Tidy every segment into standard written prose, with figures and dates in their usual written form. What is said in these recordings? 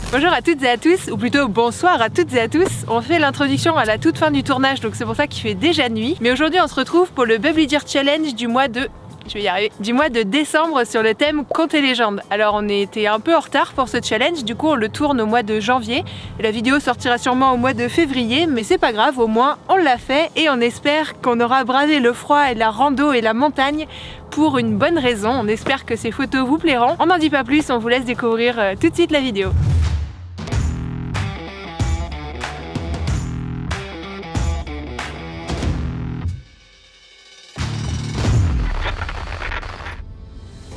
Bonjour à toutes et à tous, ou plutôt bonsoir à toutes et à tous. On fait l'introduction à la toute fin du tournage, donc c'est pour ça qu'il fait déjà nuit. Mais aujourd'hui on se retrouve pour le Bubbly Deer Challenge du mois de... Je vais y arriver. Du mois de décembre sur le thème Contes et légendes. Alors on était un peu en retard pour ce challenge, du coup on le tourne au mois de janvier. Et la vidéo sortira sûrement au mois de février, mais c'est pas grave, au moins on l'a fait et on espère qu'on aura bravé le froid et la rando et la montagne pour une bonne raison. On espère que ces photos vous plairont. On n'en dit pas plus, on vous laisse découvrir tout de suite la vidéo.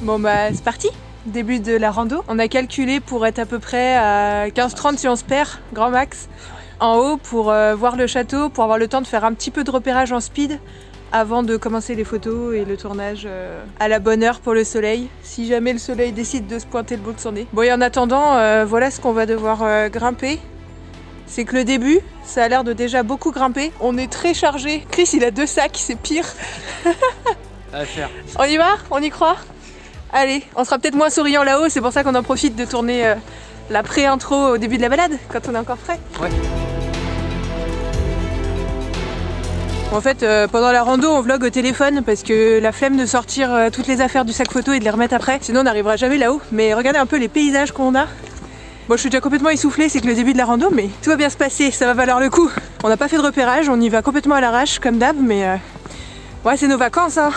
Bon bah c'est parti, début de la rando. On a calculé pour être à peu près à 15-30 si on se perd, grand max. En haut pour voir le château, pour avoir le temps de faire un petit peu de repérage en speed avant de commencer les photos et le tournage à la bonne heure pour le soleil, si jamais le soleil décide de se pointer le bout de son nez. Bon et en attendant, voilà ce qu'on va devoir grimper. C'est que le début, ça a l'air de déjà beaucoup grimper. On est très chargé. Chris il a 2 sacs, c'est pire. À faire. On y va? On y croit? Allez, on sera peut-être moins souriant là-haut, c'est pour ça qu'on en profite de tourner la pré-intro au début de la balade, quand on est encore frais. Ouais. En fait, pendant la rando, on vlog au téléphone parce que la flemme de sortir toutes les affaires du sac photo et de les remettre après, sinon on n'arrivera jamais là-haut. Mais regardez un peu les paysages qu'on a. Bon, je suis déjà complètement essoufflée, c'est que le début de la rando, mais tout va bien se passer, ça va valoir le coup. On n'a pas fait de repérage, on y va complètement à l'arrache comme d'hab, mais ouais, c'est nos vacances, hein.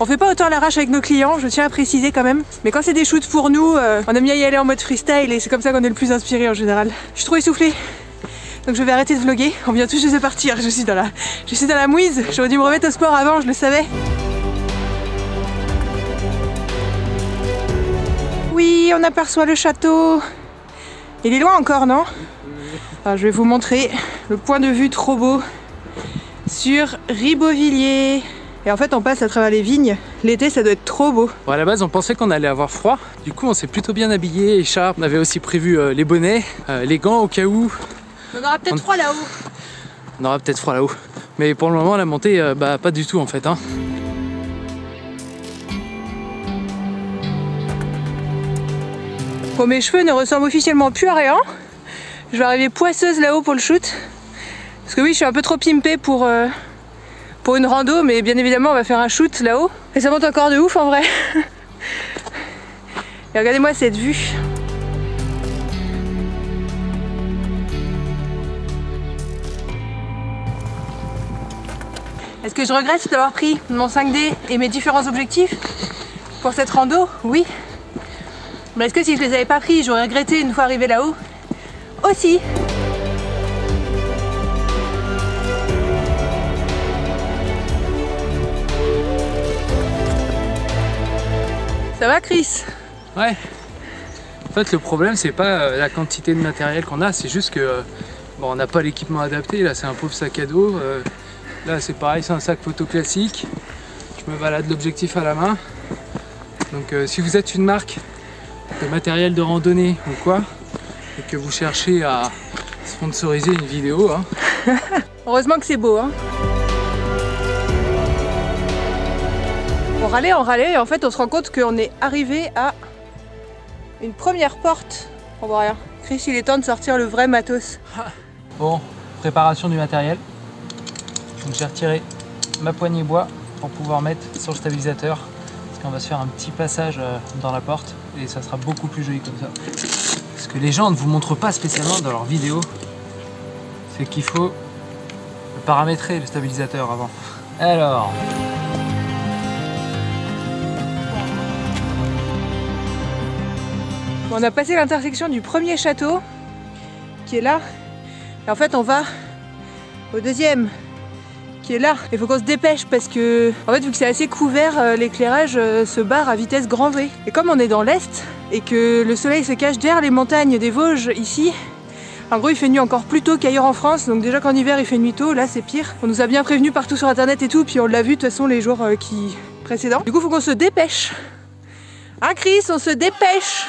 On fait pas autant à l'arrache avec nos clients, je tiens à préciser quand même. Mais quand c'est des shoots pour nous, on aime bien y aller en mode freestyle et c'est comme ça qu'on est le plus inspiré en général. Je suis trop essoufflée, donc je vais arrêter de vlogger. On vient tout juste de partir, je suis dans la mouise. J'aurais dû me remettre au sport avant, je le savais. Oui, on aperçoit le château. Il est loin encore, non? Alors, je vais vous montrer le point de vue trop beau sur Ribeauvillé. Et en fait on passe à travers les vignes, l'été ça doit être trop beau. Bon, à la base on pensait qu'on allait avoir froid, du coup on s'est plutôt bien habillé, écharpe, on avait aussi prévu les bonnets, les gants au cas où. On aura peut-être froid là-haut. On aura peut-être froid là-haut, mais pour le moment la montée, bah pas du tout en fait. Hein. Bon, mes cheveux ne ressemblent officiellement plus à rien. Je vais arriver poisseuse là-haut pour le shoot. Parce que oui je suis un peu trop pimpée pour une rando, mais bien évidemment on va faire un shoot là-haut. Et ça monte encore de ouf en vrai. Et regardez-moi cette vue. Est-ce que je regrette d'avoir pris mon 5D et mes différents objectifs pour cette rando? Oui. Mais est-ce que si je les avais pas pris, j'aurais regretté une fois arrivé là-haut? Aussi. Ça va Chris? Ouais. En fait le problème c'est pas la quantité de matériel qu'on a, c'est juste que bon, on n'a pas l'équipement adapté. Là c'est un pauvre sac à dos. Là c'est pareil, c'est un sac photo classique. Je me balade l'objectif à la main. Donc si vous êtes une marque de matériel de randonnée ou quoi, et que vous cherchez à sponsoriser une vidéo, hein. Heureusement que c'est beau, hein. On râlait et en fait on se rend compte qu'on est arrivé à une première porte. On voit rien. Chris il est temps de sortir le vrai matos. Bon, préparation du matériel. Donc j'ai retiré ma poignée bois pour pouvoir mettre sur le stabilisateur. Parce qu'on va se faire un petit passage dans la porte et ça sera beaucoup plus joli comme ça. Ce que les gens ne vous montrent pas spécialement dans leurs vidéos, c'est qu'il faut paramétrer le stabilisateur avant. Alors... On a passé l'intersection du premier château qui est là et en fait on va au deuxième qui est là. Il faut qu'on se dépêche parce que en fait vu que c'est assez couvert, l'éclairage se barre à vitesse grand V. Et comme on est dans l'est et que le soleil se cache derrière les montagnes des Vosges ici, en gros il fait nuit encore plus tôt qu'ailleurs en France, donc déjà qu'en hiver il fait nuit tôt, là c'est pire. On nous a bien prévenu partout sur internet et tout, puis on l'a vu de toute façon les jours précédents. Du coup faut qu'on se dépêche. Hein Chris, on se dépêche.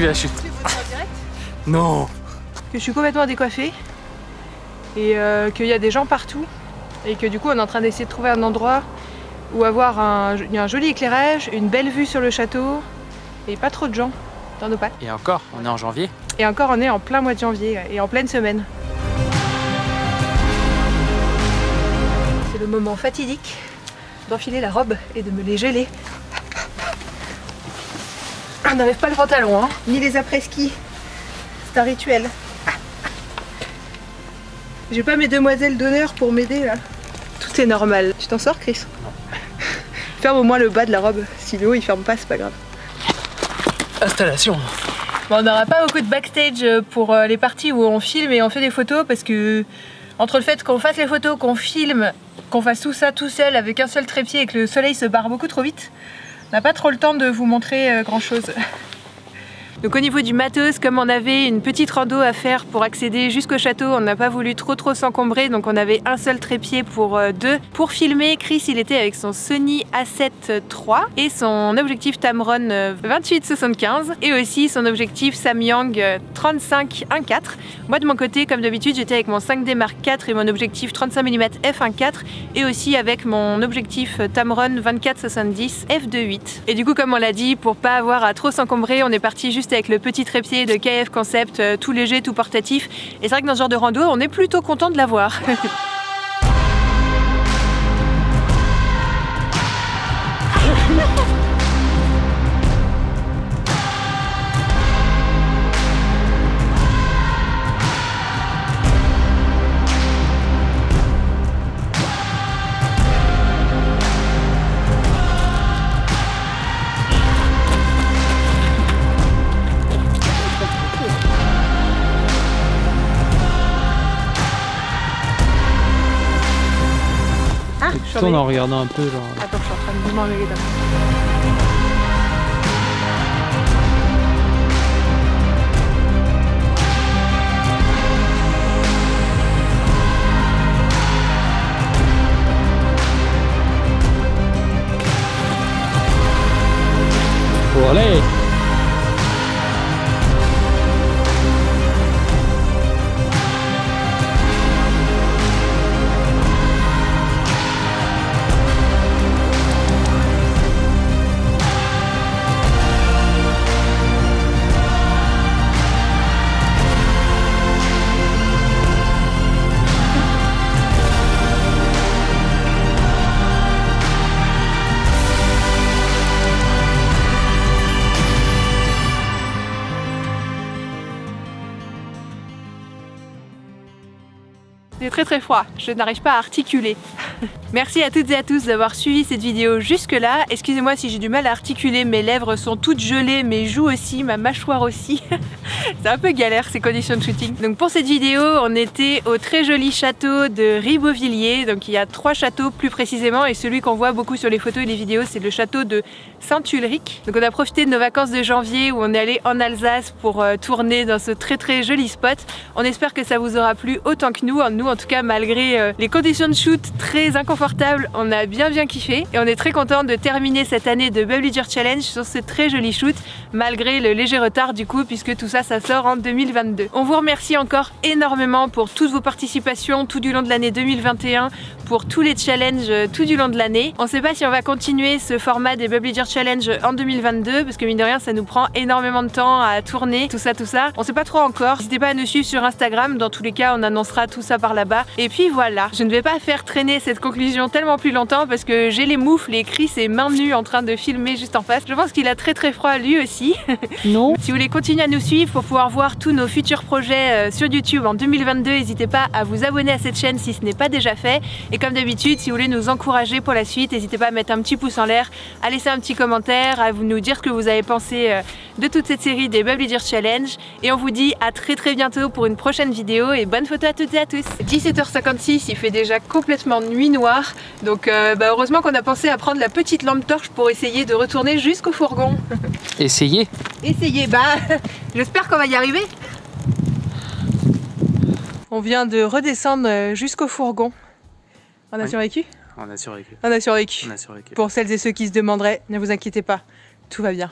vu la chute. Non. Que je suis complètement décoiffée et qu'il y a des gens partout et que du coup on est en train d'essayer de trouver un endroit où avoir un joli éclairage, une belle vue sur le château et pas trop de gens dans nos pattes. Et encore, on est en janvier. Et encore, on est en plein mois de janvier et en pleine semaine. C'est le moment fatidique d'enfiler la robe et de me les geler. On n'enlève pas le pantalon, hein, ni les après-ski. C'est un rituel. J'ai pas mes demoiselles d'honneur pour m'aider là. Tout est normal. Tu t'en sors, Chris? Non. Ferme au moins le bas de la robe. Si le haut il ferme pas, c'est pas grave. Installation. Bon, on n'aura pas beaucoup de backstage pour les parties où on filme et on fait des photos parce que entre le fait qu'on fasse les photos, qu'on filme, qu'on fasse tout ça tout seul avec un seul trépied et que le soleil se barre beaucoup trop vite, on n'a pas trop le temps de vous montrer grand chose. Donc au niveau du matos, comme on avait une petite rando à faire pour accéder jusqu'au château, on n'a pas voulu trop s'encombrer, donc on avait un seul trépied pour deux. Pour filmer, Chris il était avec son Sony A7 III et son objectif Tamron 28-75 et aussi son objectif Samyang 35 1.4. Moi de mon côté, comme d'habitude, j'étais avec mon 5D Mark IV et mon objectif 35 mm f1.4 et aussi avec mon objectif Tamron 24-70 f2.8. Et du coup, comme on l'a dit, pour pas avoir à trop s'encombrer, on est parti juste avec le petit trépied de KF Concept, tout léger, tout portatif. Et c'est vrai que dans ce genre de rando, on est plutôt content de l'avoir. Tourne en regardant un peu genre. Attends, je suis en train de m'enlever d'abord. Allez. Il est très froid, je n'arrive pas à articuler. Merci à toutes et à tous d'avoir suivi cette vidéo jusque là. Excusez-moi si j'ai du mal à articuler, mes lèvres sont toutes gelées, mes joues aussi, ma mâchoire aussi. C'est un peu galère ces conditions de shooting. Donc pour cette vidéo, on était au très joli château de Ribeauvilliers. Donc il y a 3 châteaux plus précisément et celui qu'on voit beaucoup sur les photos et les vidéos, c'est le château de Saint-Ulrich. Donc on a profité de nos vacances de janvier où on est allé en Alsace pour tourner dans ce très joli spot. On espère que ça vous aura plu autant que nous. Nous en tout cas, malgré les conditions de shoot très inconfortables, on a bien kiffé et on est très content de terminer cette année de Bubbly Jar Challenge sur ce très joli shoot malgré le léger retard du coup puisque tout ça sort en 2022. On vous remercie encore énormément pour toutes vos participations tout du long de l'année 2021, pour tous les challenges tout du long de l'année. On sait pas si on va continuer ce format des Bubbly Jar Challenge en 2022 parce que mine de rien ça nous prend énormément de temps à tourner tout ça. On sait pas trop encore. N'hésitez pas à nous suivre sur Instagram, dans tous les cas on annoncera tout ça par là-bas. Et puis voilà, je ne vais pas faire traîner cette conclusion tellement plus longtemps parce que j'ai les moufles et Chris est main nue en train de filmer juste en face. Je pense qu'il a très froid lui aussi. Non. Si vous voulez continuer à nous suivre pour pouvoir voir tous nos futurs projets sur YouTube en 2022, n'hésitez pas à vous abonner à cette chaîne si ce n'est pas déjà fait. Et comme d'habitude, si vous voulez nous encourager pour la suite, n'hésitez pas à mettre un petit pouce en l'air, à laisser un petit commentaire, à nous dire ce que vous avez pensé de toute cette série des Bubbly Jar Challenge. Et on vous dit à très bientôt pour une prochaine vidéo et bonne photo à toutes et à tous. 17h56, il fait déjà complètement nuit noire. Donc heureusement qu'on a pensé à prendre la petite lampe torche pour essayer de retourner jusqu'au fourgon. Essayez. Essayez, j'espère qu'on va y arriver. On vient de redescendre jusqu'au fourgon. On a survécu ? On a survécu. On a survécu. On a survécu. Pour celles et ceux qui se demanderaient, ne vous inquiétez pas, tout va bien.